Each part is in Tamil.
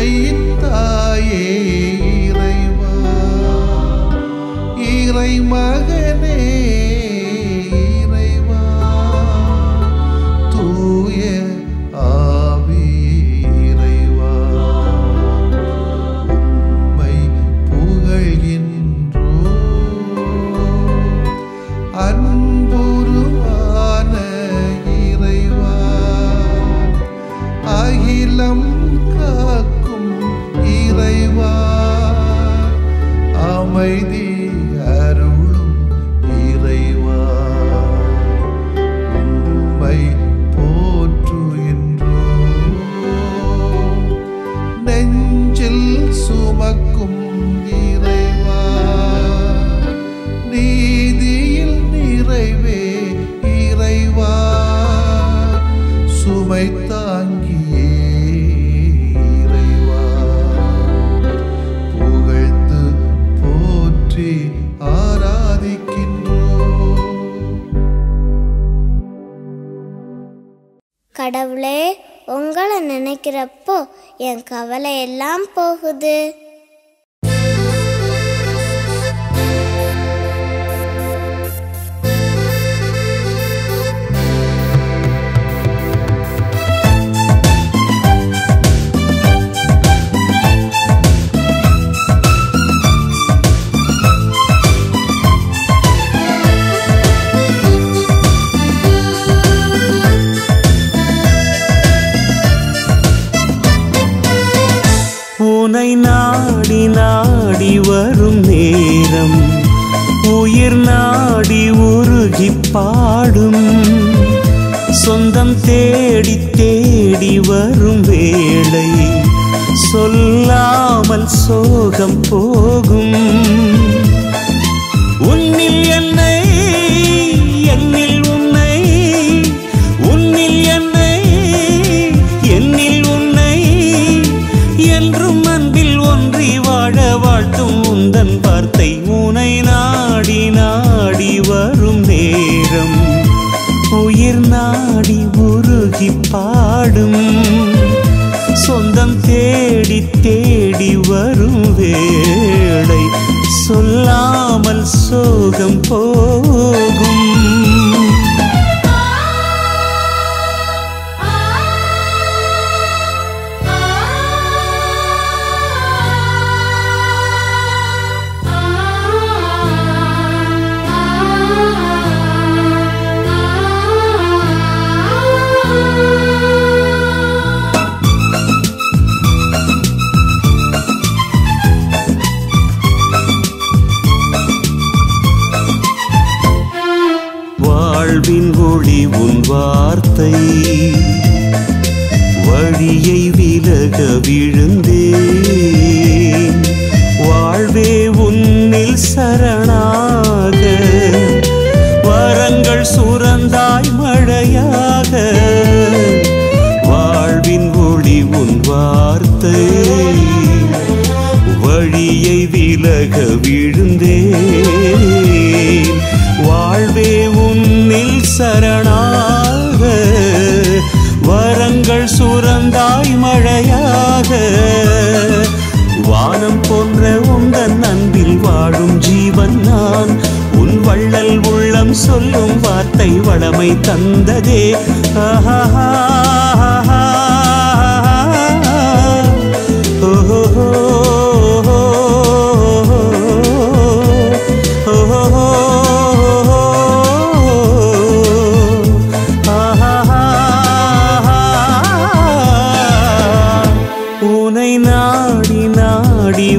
உண்மையின் தாயே இறைவா, இறை மகனே இறைவா, தூய ஆவியே இறைவா, உம்மை புகழ்கின்றோம். அன்புருவான இறைவா, அகிலம் காக்கும் இறைவா, அமைதி அருளும் இறைவா, உம்மை போற்றுகின்றோம். நெஞ்சில் சுமக்கும் இறைவா, நீதியில் நிறைவே இறைவா, சுமை தாங்கியே இறைவா, புகழ்ந்து போற்றி ஆராதிக்கின்றோம். கடவுளே, உங்களை நினைக்கிறப்போ என் கவலை எல்லாம் போகுது. உனை நாடி நாடி வரும் நேரம், உயிர் நாடி உருகி பாடும். சொந்தம் தேடி தேடி வரும் வேளை, சொல்லாமல் சோகம் போகும். உன்னில் என்னை, என்னில் உன்னை, உன்னில் என்னை, என்னில் உன்னை, என்றும் அன்பில் ஒன்றி வாழ வாழ்த்தும் உந்தன் வார்த்தை. உனை நாடி நாடி வரும் நேரம், உயிர் நாடி உருகி பாடும். சொந்தம் தேடி தேடி வரும் வேளை, சொல்லாமல் சோகம் போகும். வாழ்வின் ஒளி உன் வார்த்தை, வழியை விலக விழுந்தேன். வாழ்வே உன்னில் சரணாக, வரங்கள் சுரந்தாய் மழையாக. வாழ்வின் ஒளி உன் வார்த்தை, வழியை விலக விழுந்தேன். வாழ்வே உன்னில் சரணாக, வரங்கள் சுரந்தாய் மழையாக. வானம் போன்ற உந்தன் அன்பில் வாழும் ஜீவன் நான். உன் வள்ளல் உள்ளம் சொல்லும் வார்த்தை வளமை தந்ததே. ஆஹா, ஓஹோ,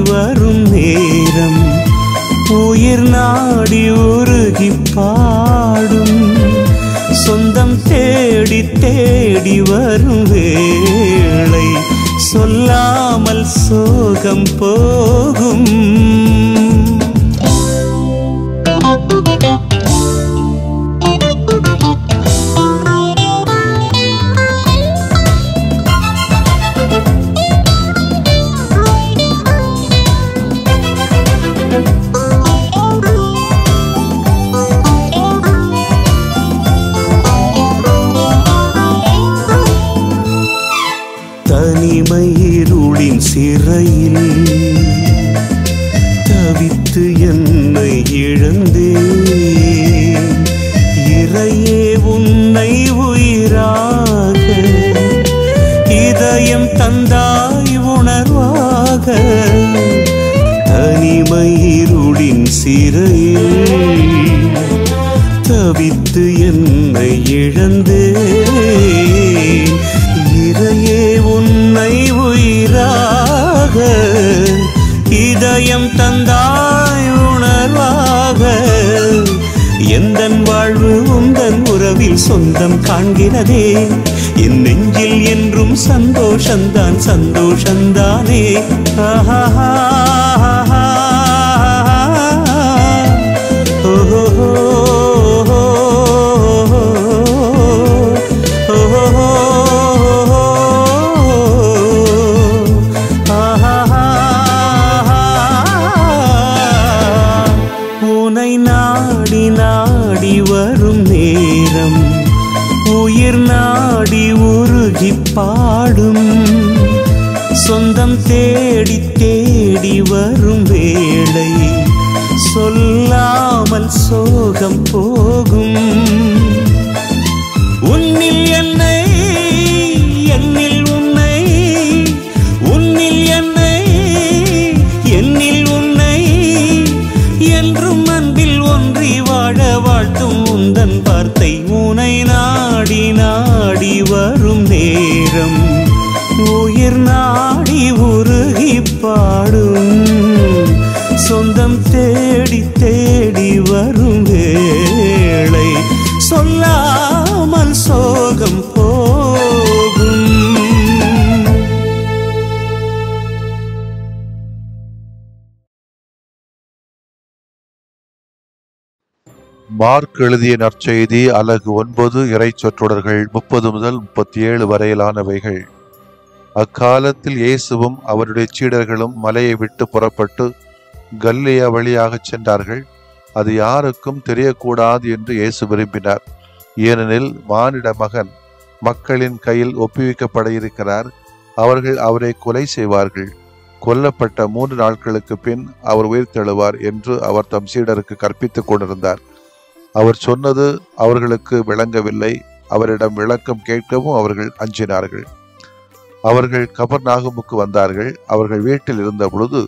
வரும் நேரம், உயிர் நாடி உருகி பாடும். சொந்தம் தேடி தேடி வரும் வேளை, சொல்லாமல் சோகம் போகும். தனிமை இருளின் சிறையில் தவித்து என்னை இழந்தேன். இறையே உன்னை உயிராக இதயம் தந்தாய் உணர்வாக. தனிமயிருளின் சிறையில் தவித்து என்னை இழந்தேன். இறையே உன்னை உயிராக இதயம் தந்தாய் உணர்வாக. எந்தன் வாழ்வு உந்தன் உறவில் சொந்தம் காண்கிறதே. என் நெஞ்சில் என்றும் சந்தோஷந்தான் சந்தோஷந்தானே. உனை நாடி நாடி வரும் நேரம் உயிர் நாடி உருகி பாடும். சொந்தம் தேடி தேடி வரும் வேளை சொல்லாமல் சோகம் போகும். உன்னில் என்னை என்னில் உன்னை, உன்னில் என்னை என்னில் உன்னை, என்றும் அன்பில் ஒன்றி வாழ வாழ்த்தும் உந்தன் வார்த்தை. உனை நாடி நாடி வரும் நேரம் உயிர் நாடி உருகி பாடும். சொந்தம் தேடி தேடி வரும் வேளை சொல்லாமல் சோகம் போகும். மார்க் எழுதிய நற்செய்தி அலகு 9 இறைச்சொற்றொடர்கள் 30 முதல் 37 வரையிலானவைகள். அக்காலத்தில் இயேசுவும் அவருடைய சீடர்களும் மலையை விட்டு புறப்பட்டு கலிலேயா வழியாகச் சென்றார்கள். அது யாருக்கும் தெரியக்கூடாது என்று இயேசு விரும்பினார். ஏனெனில் மானிட மகன் மக்களின் கையில் ஒப்புவிக்கப்பட இருக்கிறார். அவர்கள் அவரை கொலை செய்வார்கள். கொல்லப்பட்ட 3 நாட்களுக்கு பின் அவர் உயிர்த்தெழுவார் என்று அவர் தம் சீடருக்கு கற்பித்துக் கொண்டிருந்தார். அவர் சொன்னது அவர்களுக்கு விளங்கவில்லை. அவரிடம் விளக்கம் கேட்கவும் அவர்கள் அஞ்சினார்கள். அவர்கள் கபர்நாகுமுக்கு வந்தார்கள். அவர்கள் வீட்டில் இருந்த பொழுது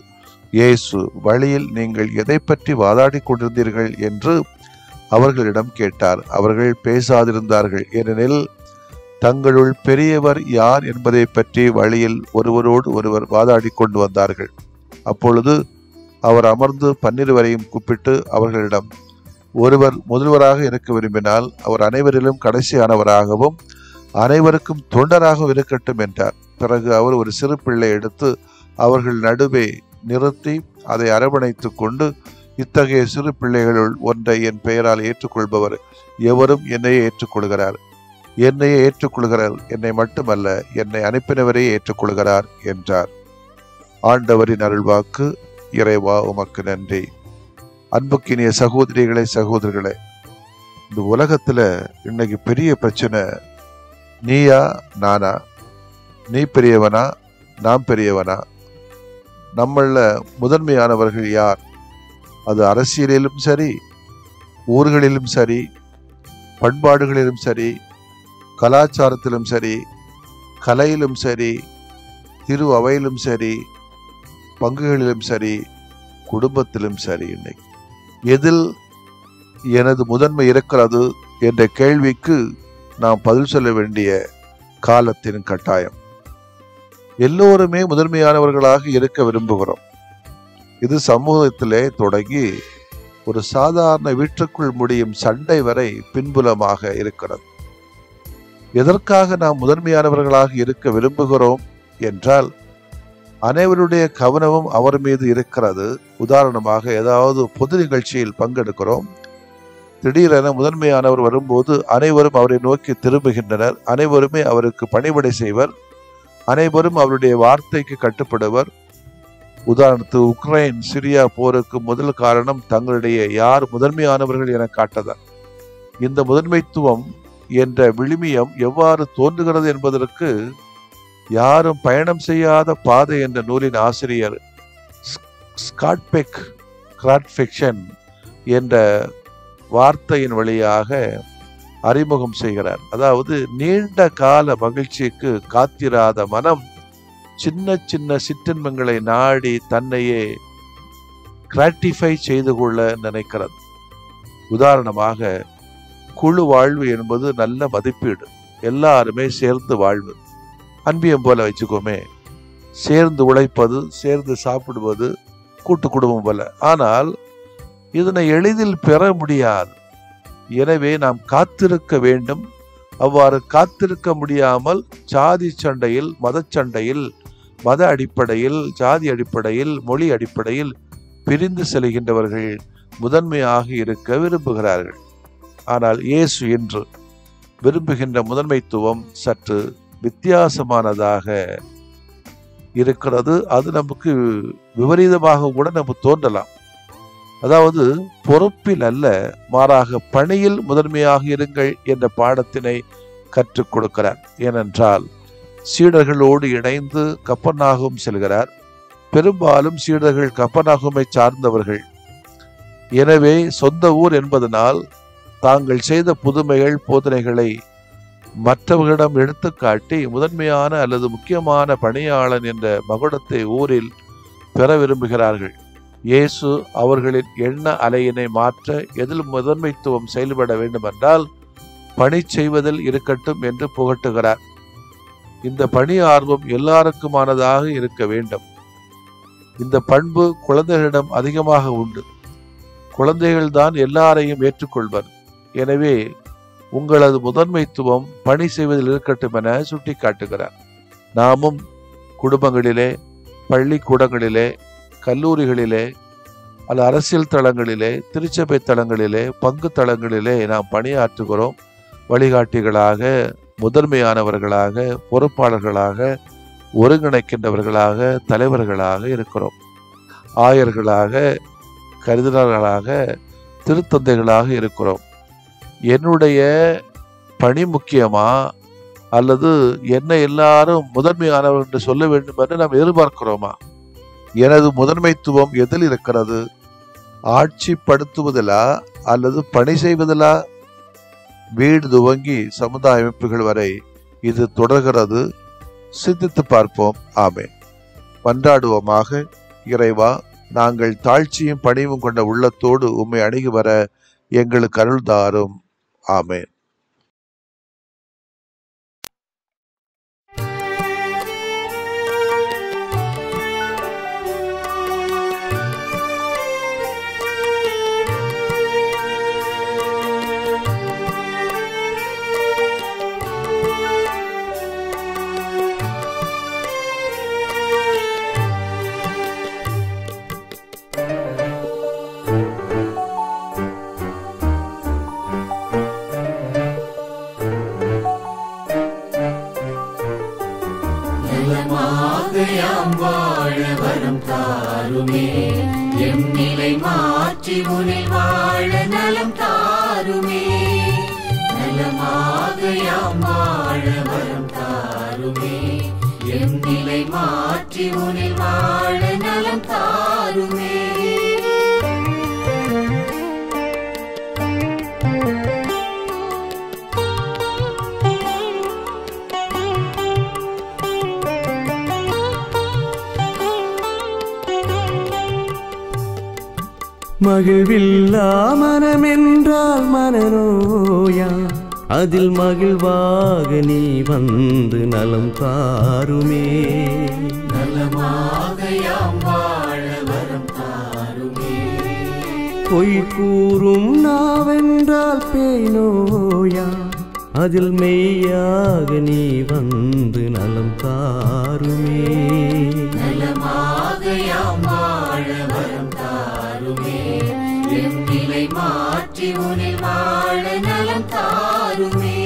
இயேசு, வழியில் நீங்கள் எதை பற்றி வாதாடி கொண்டிருந்தீர்கள் என்று அவர்களிடம் கேட்டார். அவர்கள் பேசாதிருந்தார்கள். ஏனெனில் தங்களுள் பெரியவர் யார் என்பதை பற்றி வழியில் ஒருவரோடு ஒருவர் வாதாடி கொண்டு வந்தார்கள். அப்பொழுது அவர் அமர்ந்து 12 கூப்பிட்டு அவர்களிடம், ஒருவர் முதல்வராக இருக்க விரும்பினால் அவர் அனைவரிலும் கடைசியானவராகவும் அனைவருக்கும் தொண்டராகவும் இருக்கட்டும் என்றார். பிறகு அவர் ஒரு சிறு பிள்ளை எடுத்து அவர்கள் நடுவே நிறுத்தி அதை அரவணைத்து கொண்டு, இத்தகைய சிறு பிள்ளைகளுள் ஒன்றை என் பெயரால் ஏற்றுக்கொள்பவர் எவரும் என்னையே ஏற்றுக்கொள்கிறார். என்னையே ஏற்றுக்கொள்கிறார், என்னை மட்டுமல்ல, என்னை அனுப்பினவரையே ஏற்றுக்கொள்கிறார் என்றார். ஆண்டவரின் அருள்வாக்கு. இறைவா உமக்கு நன்றி. அன்புக்கினிய சகோதரிகளே, சகோதரர்களே, இந்த உலகத்துல இன்னைக்கு பெரிய பிரச்சனை, நீயா நானா, நீ பெரியவனா நாம் பெரியவனா, நம்மள முதன்மையானவர்கள் யார்? அது அரசியலிலும் சரி, ஊர்களிலும் சரி, பண்பாடுகளிலும் சரி, கலாச்சாரத்திலும் சரி, கலையிலும் சரி, திரு அவையிலும் சரி, பங்குகளிலும் சரி, குடும்பத்திலும் சரி, இன்னைக்கு எதில் எனது முதன்மை இருக்கிறது என்ற கேள்விக்கு நாம் பதில் சொல்ல வேண்டிய காலத்தின் கட்டாயம். எல்லோருமே முதன்மையானவர்களாக இருக்க விரும்புகிறோம். இது சமூகத்திலே தொடங்கி ஒரு சாதாரண வீட்டுக்குள் முடியும் சண்டை வரை பின்புலமாக இருக்கிறது. எதற்காக நாம் முதன்மையானவர்களாக இருக்க விரும்புகிறோம் என்றால், அனைவருடைய கவனமும் அவர் மீது இருக்கிறது. உதாரணமாக, ஏதாவது பொது நிகழ்ச்சியில் பங்கெடுக்கிறோம். திடீரென முதன்மையானவர் வரும்போது அனைவரும் அவரை நோக்கி திரும்புகின்றனர். அனைவருமே அவருக்கு பணிவிடை செய்வர். அனைவரும் அவருடைய வார்த்தைக்கு கட்டுப்படுவர். உதாரணத்துக்கு, உக்ரைன் சிரியா போருக்கு முதல் காரணம் தங்களுடைய யார் முதன்மையானவர்கள் என காட்டதான். இந்த முதன்மைத்துவம் என்ற விழுமியம் எவ்வாறு தோன்றுகிறது என்பதற்கு யாரும் பயணம் செய்யாத பாதை என்ற நூலின் ஆசிரியர் ஸ்காட்பெக் கிராட்ஃபிக்ஷன் என்ற வார்த்தையின் வழியாக அறிமுகம் செய்கிறார். அதாவது நீண்ட கால மகிழ்ச்சிக்கு காத்திராத மனம் சின்ன சின்ன சிற்றின்பங்களை நாடி தன்னையே கிராட்டிஃபை செய்து கொள்ள நினைக்கிறது. உதாரணமாக, குழு வாழ்வு என்பது நல்ல மதிப்பீடு, எல்லாருமே சேர்ந்து வாழ்வு. அன்பியம் போல வச்சுக்கோமே, சேர்ந்து உழைப்பது, சேர்ந்து சாப்பிடுவது, கூட்டு குடும்பம் போல. ஆனால் இதனை எளிதில் பெற முடியாது. எனவே நாம் காத்திருக்க வேண்டும். அவ்வாறு காத்திருக்க முடியாமல் சாதி சண்டையில், மதச்சண்டையில், மத அடிப்படையில், ஜாதி அடிப்படையில், மொழி அடிப்படையில் பிரிந்து செல்கின்றவர்கள் முதன்மையாக இருக்க விரும்புகிறார்கள். ஆனால் இயேசு இன்று விரும்புகின்ற முதன்மைத்துவம் சற்று வித்தியாசமானதாக இருக்கிறது. அது நமக்கு விபரீதமாக கூட நமக்கு தோன்றலாம். அதாவது பொறுப்பில் அல்ல, மாறாக பணியில் முதன்மையாக இருங்கள் என்ற பாடத்தினை கற்றுக் கொடுக்கிறார். ஏனென்றால் சீடர்களோடு இணைந்து கப்பர்நாகும் செல்கிறார். பெரும்பாலும் சீடர்கள் கப்பர்நாகுமை சார்ந்தவர்கள். எனவே சொந்த ஊர் என்பதனால் தாங்கள் செய்த புதுமைகள், போதனைகளை மற்றவர்களிடம் எடுத்துக்காட்டி முதன்மையான அல்லது முக்கியமான பணியாளன் என்ற மகுடத்தை ஊரில் பெற விரும்புகிறார்கள். இயேசு அவர்களின் எண்ண அலையினை மாற்ற எதில் முதன்மைத்துவம் செயல்பட வேண்டுமென்றால் பணி செய்வதில் இருக்கட்டும் என்று புகட்டுகிறார். இந்த பணி ஆர்வம் எல்லாருக்குமானதாக இருக்க வேண்டும். இந்த பண்பு குழந்தைகளிடம் அதிகமாக உண்டு. குழந்தைகள்தான் எல்லாரையும் ஏற்றுக்கொள்வர். எனவே உங்களது முதன்மைத்துவம் பணி செய்வதில் இருக்கட்டும் என சுட்டி காட்டுகிறார். நாமும் குடும்பங்களிலே, பள்ளிக்கூடங்களிலே, கல்லூரிகளிலே, அல்ல அரசியல் தளங்களிலே, திருச்சபை தளங்களிலே, பங்கு தளங்களிலே நாம் பணியாற்றுகிறோம். வழிகாட்டிகளாக, முதன்மையானவர்களாக, பொறுப்பாளர்களாக, ஒருங்கிணைக்கின்றவர்களாக, தலைவர்களாக இருக்கிறோம். ஆயர்களாக, கருதினர்களாக, திருத்தந்தைகளாக இருக்கிறோம். என்னுடைய பணி முக்கியமா அல்லது என்ன எல்லாரும் முதன்மையானவர் என்று சொல்ல வேண்டும் என்று நாம் எதிர்பார்க்கிறோமா? எனது முதன்மைத்துவம் எதில் இருக்கிறது? ஆட்சிப்படுத்துவதிலா அல்லது பணி செய்வதிலா? வீடு துவங்கி சமுதாய அமைப்புகள் வரை இது தொடர்கிறது. சிந்தித்து பார்ப்போம். ஆமென். மன்றாடுவோமாக. இறைவா, நாங்கள் தாழ்ச்சியும் பணிவும் கொண்ட உள்ளத்தோடு உம்மை அணுகி வர எங்களுக்கு அருள் தாரும். ஆமென். யாம் வாழ வரம் தாருமே, எம் நிலை மாற்றி உனில் வாழ நலம் தாருமே. நலமாக யாம் வாழ வரம் தாருமே, எம் நிலை மாற்றி உனில் வாழ நலம் தாருமே. மகிழ்வில்லா மனமென்றால் மனநோயா, அதில் மகிழ்வாக நீ வந்து நலம் தாருமே. நலமாக யாம் வாழ வரம் தாருமே. பொய் கூறும் நாவென்றால் பேய் நோயா, அதில் மெய்யாக நீ வந்து நலம் தாருமே. நலமாக யாம் வாழ வரம் தாருமே, எம் நிலை மாற்றி உனில் வாழ நலம் தாருமே.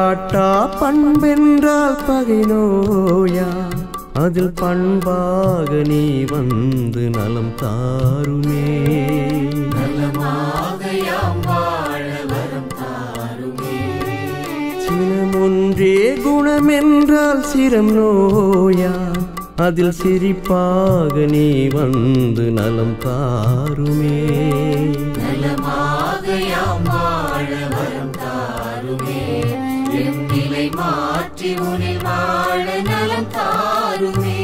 பாராட்டா பண்பென்றால் பகை நோயா, அதில் பண்பாக நீ வந்து நலம் தாருமே. சினமொன்றே குணமென்றால் சிரம் நோயா, அதில் சிரிப்பாக நீ வந்து நலம் தாருமே. மாற்றி உனில் வாழ நலம் தாருமே.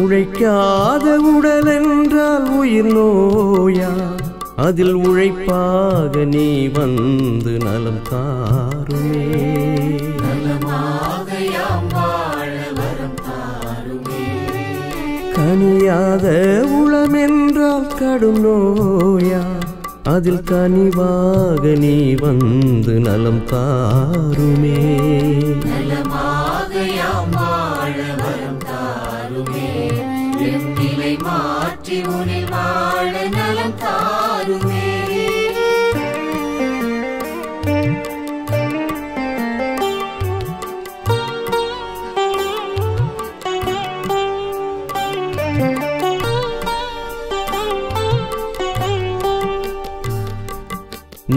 உழைக்காத உடல் என்றால் உயிர் நோயா, அதில் உழைப்பாக நீ வந்து நலம் தாருமே. கனியாத உளம் என்றால் கடும் நோயா, அதில் கனிவாக நீ வந்து நலம் தாருமே. மாற்றி உனில் வாழ நலம் தாருமே.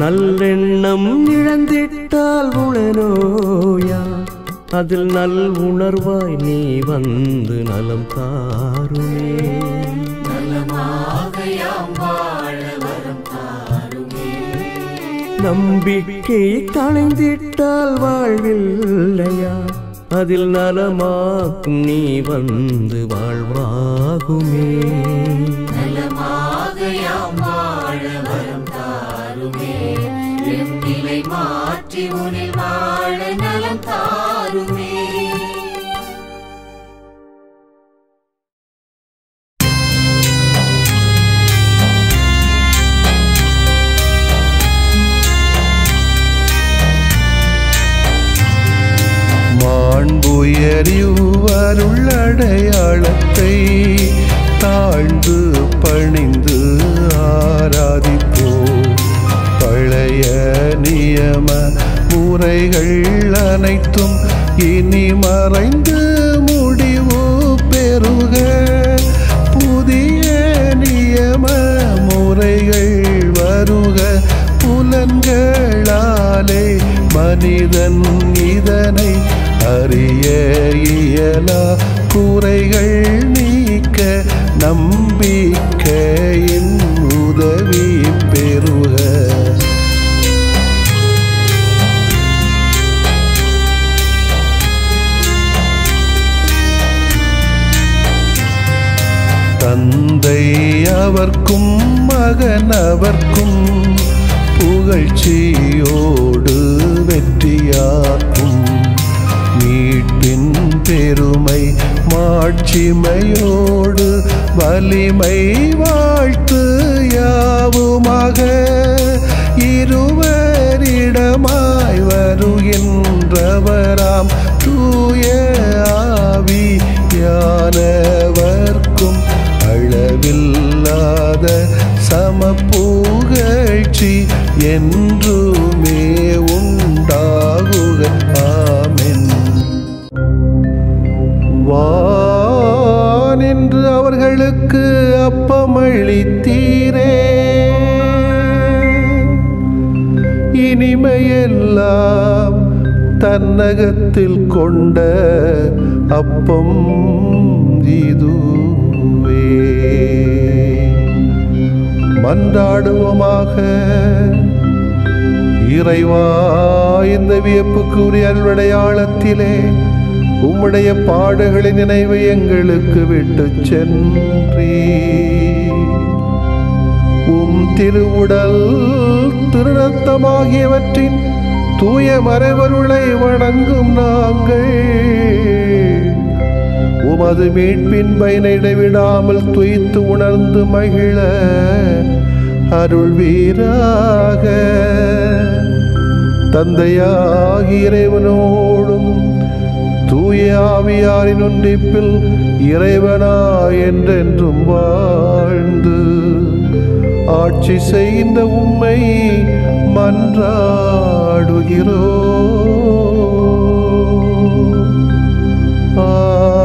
நல்லெண்ணம் இழந்திட்டால் உளநோயா, அதில் நல் உணர்வாய் நீ வந்து நலம் தாருமே. நம்பிக்கை களைந்திட்டால் வாழ்வில்லையா, அதில் நலமாக்கும் நீ வந்து வாழ்வாகுமே. மாற்றி உனில் வாழ நலம் தாருமே. மாண்புயரிவருள்ளடையாளத்தை தாழ்ந்து பணிந்து ஆராதிப்போம். பழைய நியம முறைகள் அனைத்தும் இனி மறைந்து முடிவு பெறுக. புதிய நியம முறைகள் வருக. புலன்களாலே மனிதன் இதனை அறிய இயலா. குறைகள் நீக்க நம்பிக்கையின் உதவி பெறுக. தந்தை அவர்க்கும் மகன் அவர்க்கும் புகழ்ச்சியோடு வெற்றியாக்கும். மீட்பின் பெருமை மாட்சிமையோடு வலிமை வாழ்த்து யாவுமாக. இருவரிடமாய் வருகின்றவராம் தூய ஆவியானவர்க்கும் அளவில்லாத சமப்புகழ்ச்சி என்றுமே உண்டாகுக. ஆமென். வானின்று அவர்களுக்கு அப்பமளித்தீரே, இனிமையெல்லாம் தன்னகத்தில் கொண்ட அப்பம் இதுவே. மன்றாடுவோமாக. இறைவா, இந்த வியப்புக்குரிய அருளடையாளத்திலே உம்முடைய பாடுகளின் நினைவு எங்களுக்கு விட்டு சென்றீ. உம் திருவுடல் திருநத்தமாகியவற்றின் தூய மறைவருளை வணங்கும் நாங்கள் உமது மீட்பின் பயனை இடைவிடாமல் துய்த்து உணர்ந்து மகிழ அருள்வீராக. தந்தையாகிய இறைவனோடும் தூய ஆவியாரின் ஒன்றிப்பில் இறைவனா என்றென்றும் வாழ்ந்து ஆட்சி செய்கின்ற உம்மை மன்றாடுகிறோம். ஆமென்.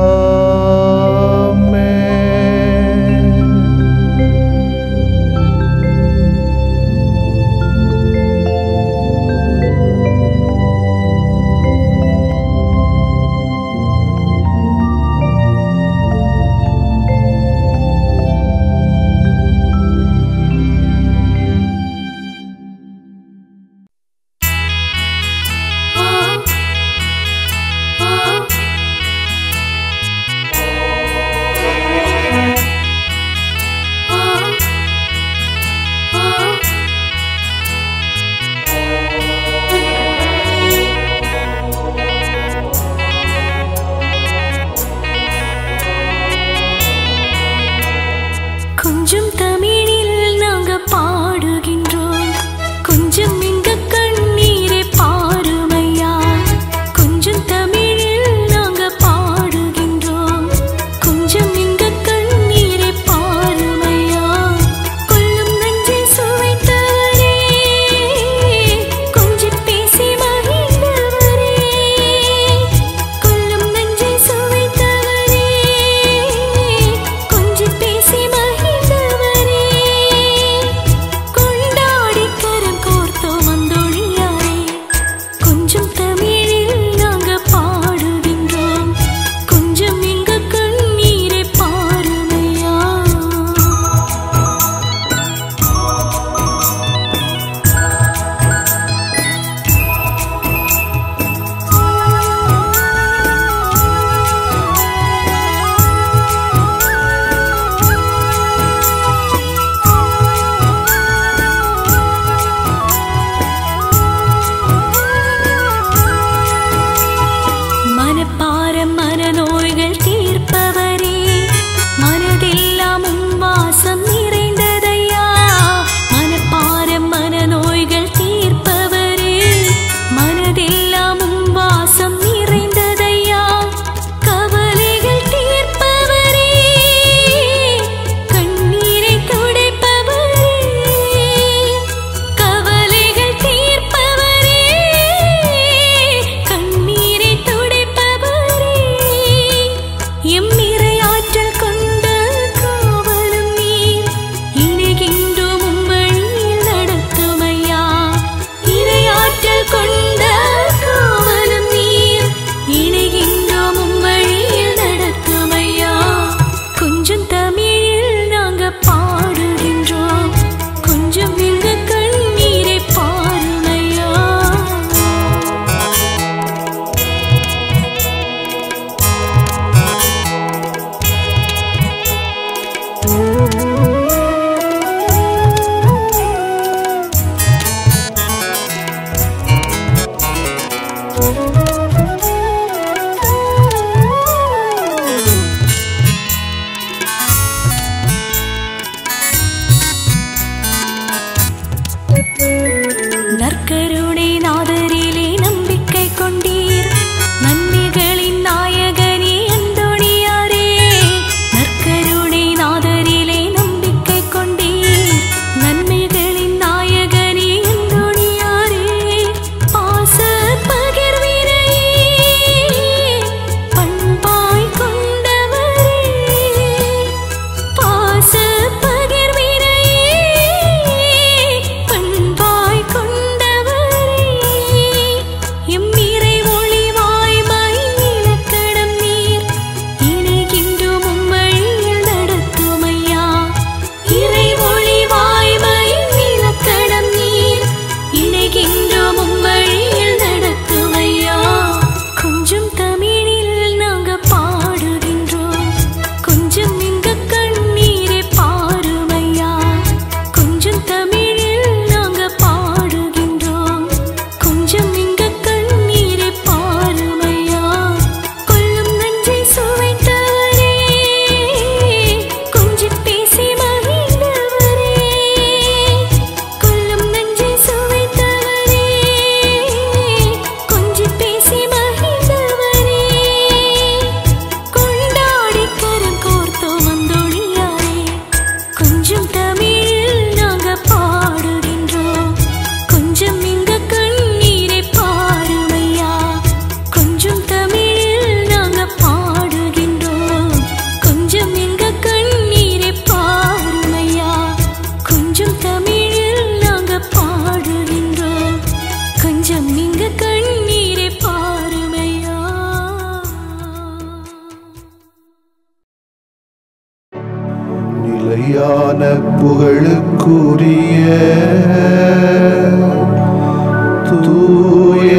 தூய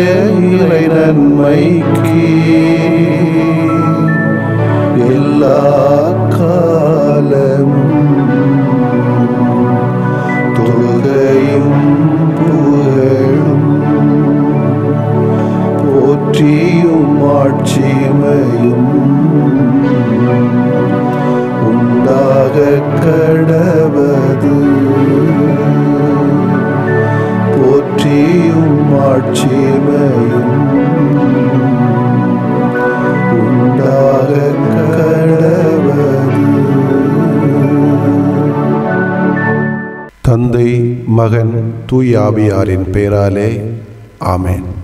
இறை நன்மைக்கு எல்லா காலமும் தொழுகையும் புகழும் போற்றியும் ஆட்சிமையும் உண்டாக கடவது. போற்றியும் ஆட்சிமையும் உண்டாக கடவது. தந்தை, மகன், தூய ஆவியாரின் பெயராலே ஆமென்.